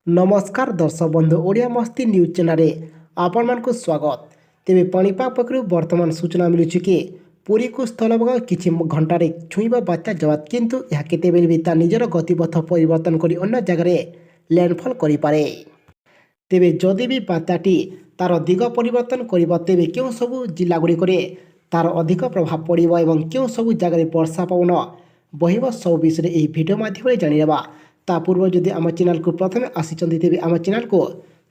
नमस्कार दर्शक बंधु ओडिया मस्ती न्यूज चैनल आपण मानक स्वागत। तेबे पाणीपाग पक्षरु वर्तमान सूचना मिलुछि कि पुरी को स्थलभाग किछि घंटारे छुईबा बात्या जवात किंतु यह केतेबेले भी ता निजर गतिपथ परिवर्तन करी अन्य जगह लैंडफॉल करि पारे। तेबे जदि भी बात्याटी तार दिग परिवर्तन करिबा तेबे केउ सबु जिल्ला गुड़िकरे तार अधिक प्रभाव पड़िबो एवं केउ सबु जगह वर्षा पवन बहिब सब विषय एही वीडियो माध्यम जानिबा। ता पूर्व जदि आम चैनल को प्रथमे आसिचंदी तेबे आम चैनल को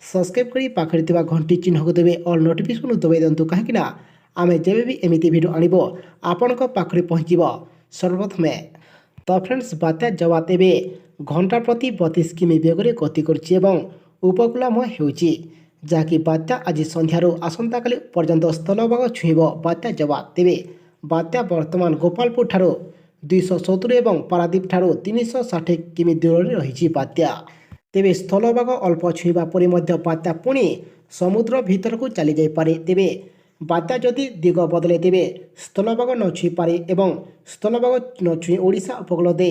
सब्सक्राइब करी पाखरे थिबा घंटी चिन्ह को देबे ऑल नोटिफिकेशन दबाई दियंतु काहेकि ना आमे जेबे भी एमिति वीडियो आनिबो आपनक पाखरे पहुंचीबो सर्वप्रथमे। तो फ्रेंड्स बात्या जवात एबे घंटा प्रति 32 किमी बेगरे गति करछि एवं उपकूलमय हेउछि जाकि बात्या आज संध्यारू आसंता काली पर्यंत स्थलभाग छुईबो बात्या जवात। तेबे बात्या वर्तमान गोपालपुर ठारू 270 एवं पारादीप ठारू 360 किमी दूर रही बात्या। तेबे स्थलभाग अल्प छुईबा परे मध्य बात्या पुणी समुद्र भीतर को चली जाई पारे। तेबे बात्या जदि दिग बदले तेबे स्थलभाग न छुई पारे एवं स्थलभाग न छुई ओडिशा उपकूल दे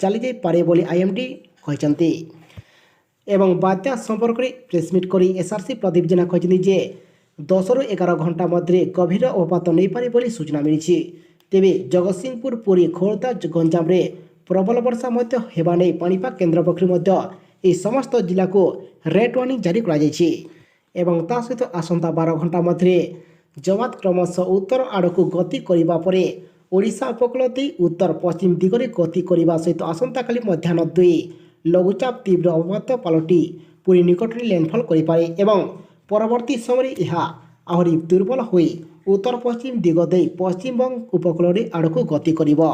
चली जाई पारे बोली आईएमडी कहचंती। एवं बात्या संपर्क में प्रेसमिट करी एसआरसी प्रदीप जेना कहचंती जे 10 ରୁ 11 घंटा मध्य गभीर अवपात नहीं पारे बोली सूचना मिली। तेबे जगतसिंहपुर पुरी खोर्धा गंजाम रे प्रबल वर्षा मध्य हेबा नै पाणीपाग केन्द्र पक्षरु मध्य ए समस्त जिला को रेड वार्निंग जारी करा जायछि एवं ता सहित आसंता 12 घंटा मध्य जवात क्रमशः उत्तर आड़कू गति करिबा परे ओडिशा उपकूल देई उत्तर पश्चिम दिगरे गति करिबा सहित आसंता काली मध्याह्न 2 लघुचाप तीव्र अवपात पलटि पुरी निकट में लैंडफॉल करि पारे एवं परवर्ती समय यह आहरी दुर्बल होई उत्तर पश्चिम दिग देई पश्चिमबंग उपकूल आड़कू गति करिबो।